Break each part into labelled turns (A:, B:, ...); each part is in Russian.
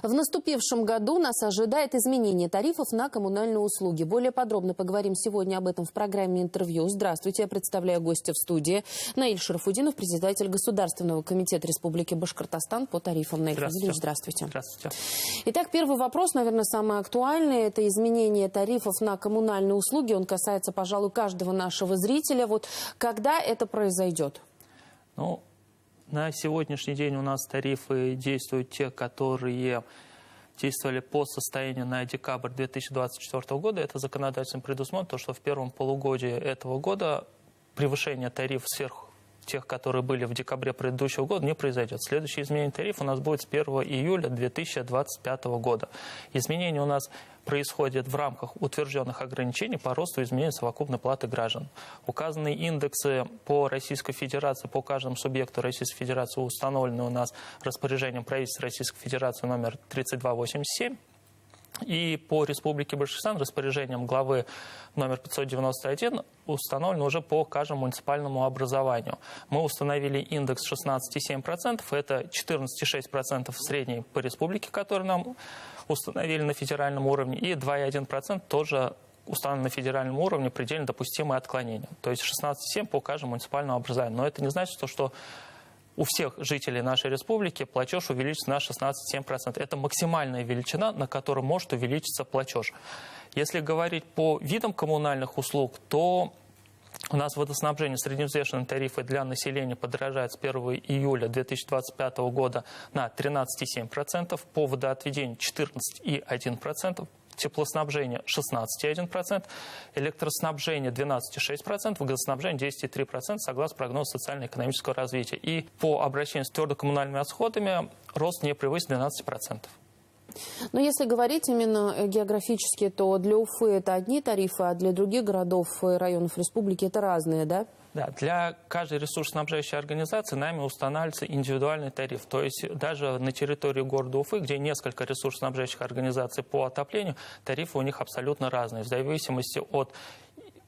A: В наступившем году нас ожидает изменение тарифов на коммунальные услуги. Более подробно поговорим сегодня об этом в программе «Интервью». Здравствуйте, я представляю гостя в студии. Наиль Шарафудинов, председатель Государственного комитета Республики Башкортостан по тарифам. Наиль Фудинович, здравствуйте.
B: Здравствуйте.
A: Итак, первый вопрос, наверное, самый актуальный. Это изменение тарифов на коммунальные услуги. Он касается, пожалуй, каждого нашего зрителя. Вот когда это произойдет?
B: На сегодняшний день у нас тарифы действуют те, которые действовали по состоянию на декабрь 2024 года. Это законодательно предусмотрено, что в первом полугодии этого года превышение тарифов сверх тех, которые были в декабре предыдущего года, не произойдет. Следующее изменение тарифа у нас будет с 1 июля 2025 года. Изменения у нас происходят в рамках утвержденных ограничений по росту и изменению совокупной платы граждан. Указанные индексы по Российской Федерации, по каждому субъекту Российской Федерации установлены у нас распоряжением правительства Российской Федерации номер 3287. И по Республике Башкортостан распоряжением главы номер 591 установлено уже по каждому муниципальному образованию. Мы установили индекс 16,7%, это 14,6% средний по республике, который нам установили на федеральном уровне, и 2,1% тоже установлено на федеральном уровне предельно допустимое отклонение. То есть 16,7% по каждому муниципальному образованию. Но это не значит, что у всех жителей нашей республики платеж увеличится на 16,7%. Это максимальная величина, на которой может увеличиться платеж. Если говорить по видам коммунальных услуг, то у нас водоснабжение средневзвешенные тарифы для населения подорожает с 1 июля 2025 года на 13,7%, по водоотведению 14,1%. Теплоснабжение 16,1%, электроснабжение 12,6%, газоснабжение 10,3%, согласно прогнозу социально-экономического развития. И по обращению с твердокоммунальными отходами рост не превысит 12%.
A: Но если говорить именно географически, то для Уфы это одни тарифы, а для других городов и районов республики это разные, да?
B: Да, для каждой ресурсоснабжающей организации нами устанавливается индивидуальный тариф. То есть даже на территории города Уфы, где несколько ресурсоснабжающих организаций по отоплению, тарифы у них абсолютно разные, в зависимости от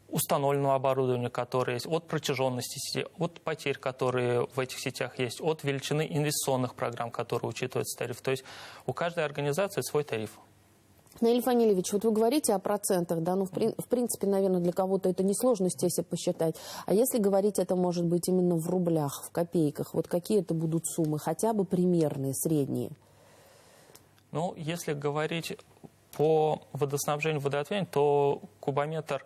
B: установленного оборудования, которое есть, от протяженности сети, от потерь, которые в этих сетях есть, от величины инвестиционных программ, которые учитываются в тарифе. То есть у каждой организации свой тариф.
A: Наиль Фанилевич, вот вы говорите о процентах, да, ну, в принципе, наверное, для кого-то это несложность, если посчитать. А если говорить, это может быть именно в рублях, в копейках, вот какие это будут суммы, хотя бы примерные, средние?
B: Если говорить по водоснабжению, водоотведению, то кубометр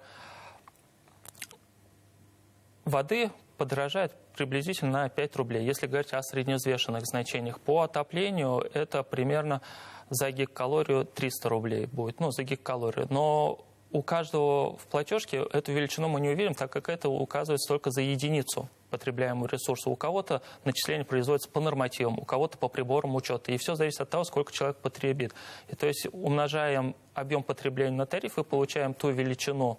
B: воды подорожает приблизительно на 5 рублей. Если говорить о средневзвешенных значениях, по отоплению это примерно за гигакалорию 300 рублей будет, за гигакалорию. Но у каждого в платежке эту величину мы не увидим, так как это указывается только за единицу потребляемого ресурса. У кого-то начисление производится по нормативам, у кого-то по приборам учета. И все зависит от того, сколько человек потребит. И то есть умножаем объем потребления на тариф и получаем ту величину,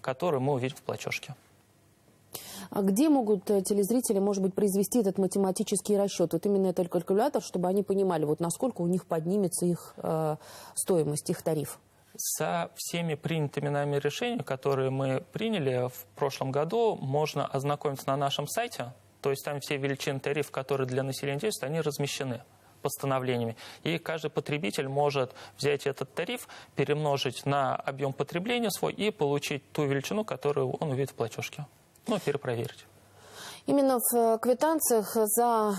B: которую мы увидим в платежке.
A: А где могут телезрители, может быть, произвести этот математический расчет? Вот именно этот калькулятор, чтобы они понимали, вот насколько у них поднимется их стоимость, их тариф.
B: Со всеми принятыми нами решениями, которые мы приняли в прошлом году, можно ознакомиться на нашем сайте. То есть там все величины тарифов, которые для населения действуют, они размещены постановлениями. И каждый потребитель может взять этот тариф, перемножить на объем потребления свой и получить ту величину, которую он увидит в платежке. Перепроверить.
A: Именно в квитанциях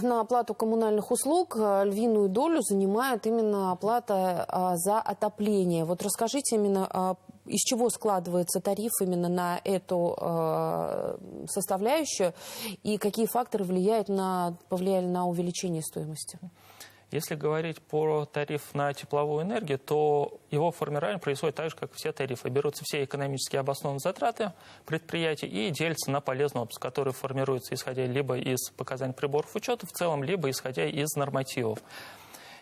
A: на оплату коммунальных услуг львиную долю занимает именно оплата за отопление. Вот расскажите именно, из чего складывается тариф именно на эту составляющую и какие факторы повлияли на увеличение стоимости?
B: Если говорить про тариф на тепловую энергию, то его формирование происходит так же, как и все тарифы. Берутся все экономически обоснованные затраты предприятий и делятся на полезный отпуск, который формируется исходя либо из показаний приборов учета в целом, либо исходя из нормативов.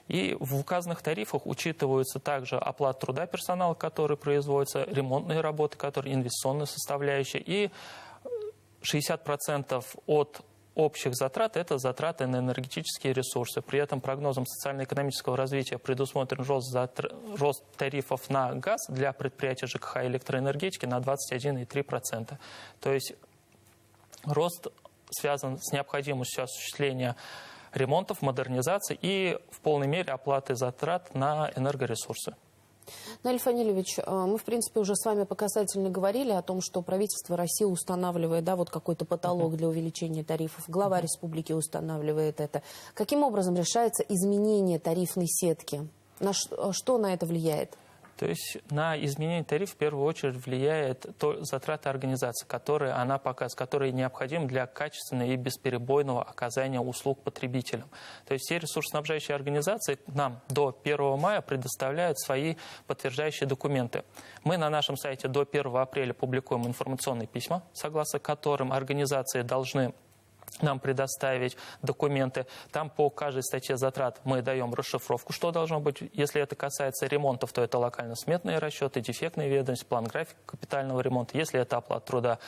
B: И в указанных тарифах учитываются также оплата труда персонала, который производится, ремонтные работы, которые инвестиционная составляющая, и 60% от общих затрат – это затраты на энергетические ресурсы. При этом прогнозом социально-экономического развития предусмотрен рост тарифов на газ для предприятий ЖКХ и электроэнергетики на 21,3%. То есть рост связан с необходимостью осуществления ремонтов, модернизации и в полной мере оплаты затрат на энергоресурсы.
A: Наиль Фанилевич, мы, в принципе, уже с вами показательно говорили о том, что правительство России устанавливает, да, вот какой-то потолок для увеличения тарифов. Глава республики устанавливает это. Каким образом решается изменение тарифной сетки? Что на это влияет?
B: То есть на изменение тарифа в первую очередь влияет затраты организации, которые она показывает, которые необходимы для качественного и бесперебойного оказания услуг потребителям. То есть все ресурсоснабжающие организации нам до 1 мая предоставляют свои подтверждающие документы. Мы на нашем сайте до 1 апреля публикуем информационные письма, согласно которым организации должны нам предоставить документы. Там по каждой статье затрат мы даем расшифровку, что должно быть. Если это касается ремонтов, то это локально-сметные расчеты, дефектная ведомость, план графика капитального ремонта. Если это оплата труда,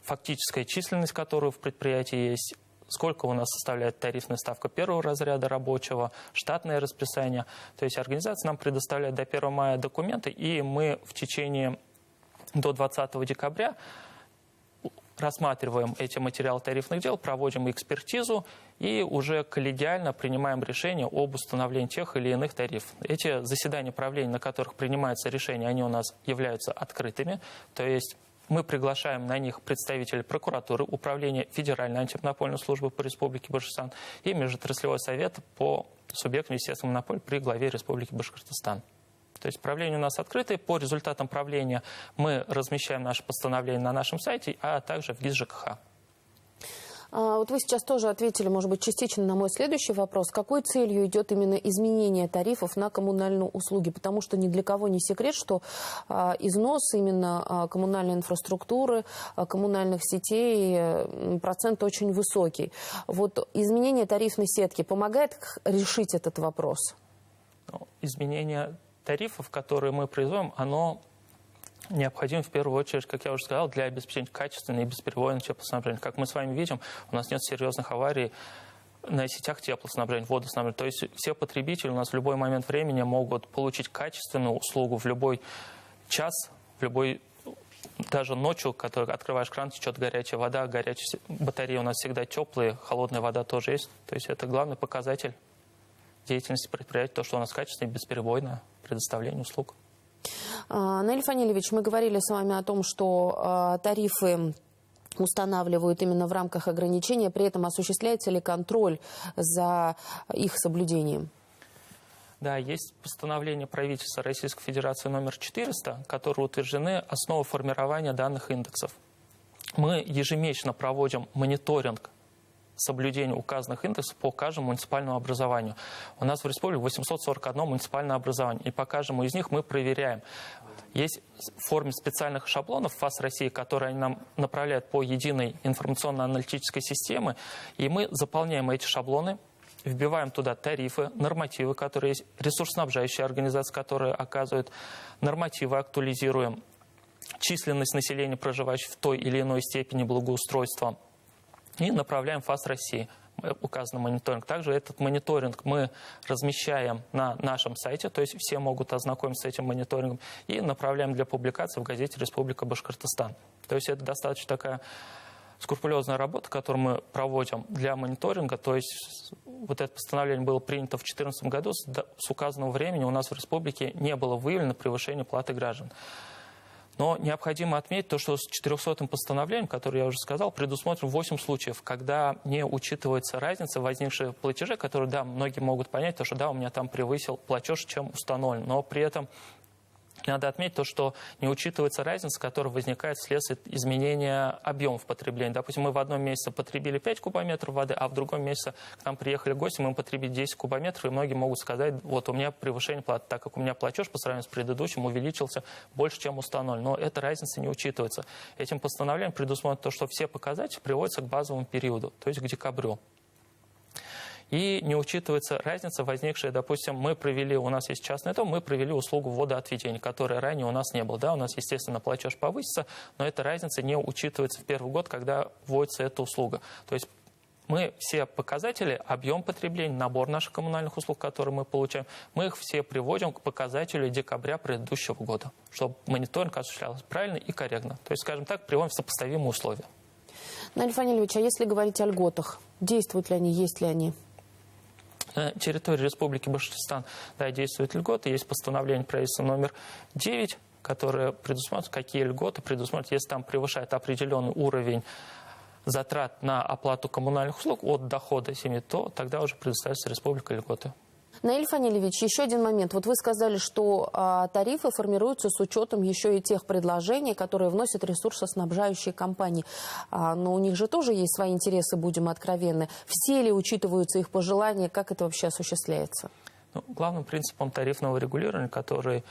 B: фактическая численность, которую в предприятии есть, сколько у нас составляет тарифная ставка первого разряда рабочего, штатное расписание. То есть организация нам предоставляет до 1 мая документы, и мы в течение до 20 декабря рассматриваем эти материалы тарифных дел, проводим экспертизу и уже коллегиально принимаем решение об установлении тех или иных тарифов. Эти заседания правления, на которых принимаются решения, они у нас являются открытыми, то есть мы приглашаем на них представителей прокуратуры, управления Федеральной антимонопольной службы по Республике Башкортостан и Межотраслевой совет по субъектам естественного монополии при главе Республики Башкортостан. То есть правление у нас открытое. По результатам правления мы размещаем наше постановление на нашем сайте, а также в ГИС ЖКХ.
A: Вот вы сейчас тоже ответили, может быть, частично на мой следующий вопрос. Какой целью идет именно изменение тарифов на коммунальные услуги? Потому что ни для кого не секрет, что износ именно коммунальной инфраструктуры, коммунальных сетей, процент очень высокий. Вот изменение тарифной сетки помогает решить этот вопрос?
B: Изменение тарифов, которые мы производим, оно необходимо в первую очередь, как я уже сказал, для обеспечения качественного и бесперебойного теплоснабжения. Как мы с вами видим, у нас нет серьезных аварий на сетях теплоснабжения, водоснабжения. То есть все потребители у нас в любой момент времени могут получить качественную услугу в любой час, в любой, даже ночью, когда открываешь кран, течет горячая вода, горячие батареи у нас всегда теплые, холодная вода тоже есть. То есть это главный показатель деятельности предприятия, то, что у нас качественное и бесперебойное предоставление услуг.
A: Наиль Фанилевич, мы говорили с вами о том, что тарифы устанавливают именно в рамках ограничения, при этом осуществляется ли контроль за их соблюдением?
B: Да, есть постановление правительства Российской Федерации номер 400, которые утверждены основы формирования данных индексов. Мы ежемесячно проводим мониторинг соблюдения указанных индексов по каждому муниципальному образованию. У нас в республике 841 муниципальное образование, и по каждому из них мы проверяем. Есть в форме специальных шаблонов ФАС России, которые они нам направляют по единой информационно-аналитической системе, и мы заполняем эти шаблоны, вбиваем туда тарифы, нормативы, которые есть, ресурсоснабжающие организации, которые оказывают нормативы, актуализируем, численность населения, проживающих в той или иной степени благоустройства, и направляем ФАС России, указанный мониторинг. Также этот мониторинг мы размещаем на нашем сайте, то есть все могут ознакомиться с этим мониторингом, и направляем для публикации в газете «Республика Башкортостан». То есть это достаточно такая скрупулезная работа, которую мы проводим для мониторинга. То есть вот это постановление было принято в 2014 году, с указанного времени у нас в республике не было выявлено превышение платы граждан. Но необходимо отметить то, что с 400-м постановлением, которое я уже сказал, предусмотрено 8 случаев, когда не учитывается разница возникших платежей, которые, да, многие могут понять, то, что да, у меня там превысил платеж, чем установлен, но при этом надо отметить то, что не учитывается разница, которая возникает вследствие изменения объемов потребления. Допустим, мы в одном месяце потребили 5 кубометров воды, а в другом месяце к нам приехали гости, мы потребили 10 кубометров, и многие могут сказать, вот у меня превышение платы, так как у меня платеж по сравнению с предыдущим увеличился больше, чем установлен. Но эта разница не учитывается. Этим постановлением предусмотрено то, что все показатели приводятся к базовому периоду, то есть к декабрю. И не учитывается разница, возникшая, допустим, у нас есть частный дом, мы провели услугу водоотведения, которой ранее у нас не было. Да, у нас, естественно, платеж повысится, но эта разница не учитывается в первый год, когда вводится эта услуга. То есть мы все показатели, объем потребления, набор наших коммунальных услуг, которые мы получаем, мы их все приводим к показателю декабря предыдущего года, чтобы мониторинг осуществлялся правильно и корректно. То есть, скажем так, приводим в сопоставимые условия.
A: Наиль Фанилевич, а если говорить о льготах, действуют ли они, есть ли они?
B: На территории Республики Башкортостан действуют льготы. Есть постановление правительства номер 9, которое предусматривает, какие льготы предусматривают, если там превышает определенный уровень затрат на оплату коммунальных услуг от дохода семьи, то тогда уже предоставится республика льготы.
A: Наиль Фанилевич, еще один момент. Вот вы сказали, что тарифы формируются с учетом еще и тех предложений, которые вносят ресурсоснабжающие компании. Но у них же тоже есть свои интересы, будем откровенны. Все ли учитываются их пожелания? Как это вообще осуществляется?
B: Главным принципом тарифного регулирования, который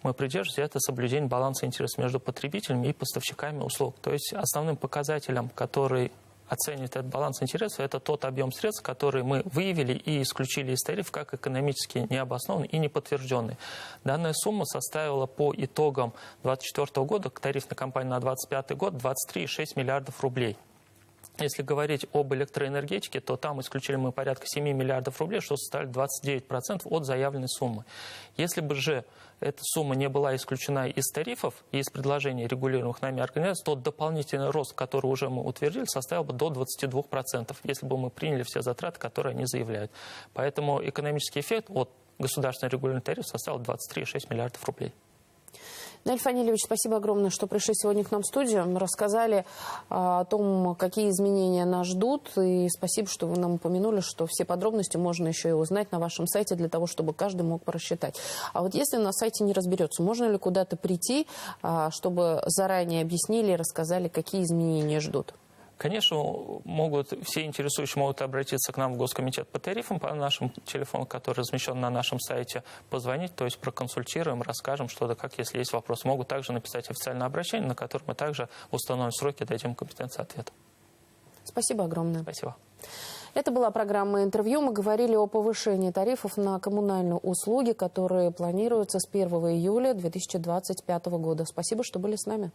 B: мы придерживаемся, это соблюдение баланса интересов между потребителями и поставщиками услуг. То есть основным показателем, который оценивает этот баланс интересов, это тот объем средств, который мы выявили и исключили из тарифа как экономически необоснованный и неподтвержденный. Данная сумма составила по итогам 2024 года к тарифной кампании на 2025 год 23,6 миллиардов рублей. Если говорить об электроэнергетике, то там исключили мы порядка 7 миллиардов рублей, что составляет 29% от заявленной суммы. Если бы же эта сумма не была исключена из тарифов и из предложений регулируемых нами организаций, то дополнительный рост, который уже мы утвердили, составил бы до 22%, если бы мы приняли все затраты, которые они заявляют. Поэтому экономический эффект от государственного регулируемого тарифа составил 23,6 миллиардов рублей.
A: Наиль Фанилевич, спасибо огромное, что пришли сегодня к нам в студию. Рассказали о том, какие изменения нас ждут. И спасибо, что вы нам упомянули, что все подробности можно еще и узнать на вашем сайте, для того, чтобы каждый мог просчитать. А вот если на сайте не разберется, можно ли куда-то прийти, чтобы заранее объяснили и рассказали, какие изменения ждут?
B: Конечно, все интересующие могут обратиться к нам в Госкомитет по тарифам по нашему телефону, который размещен на нашем сайте, позвонить, то есть проконсультируем, расскажем что-то, как, если есть вопросы. Могут также написать официальное обращение, на которое мы также в установленные сроки дадим компетенцию ответа.
A: Спасибо огромное.
B: Спасибо.
A: Это была программа «Интервью». Мы говорили о повышении тарифов на коммунальные услуги, которые планируются с 1 июля 2025 года. Спасибо, что были с нами.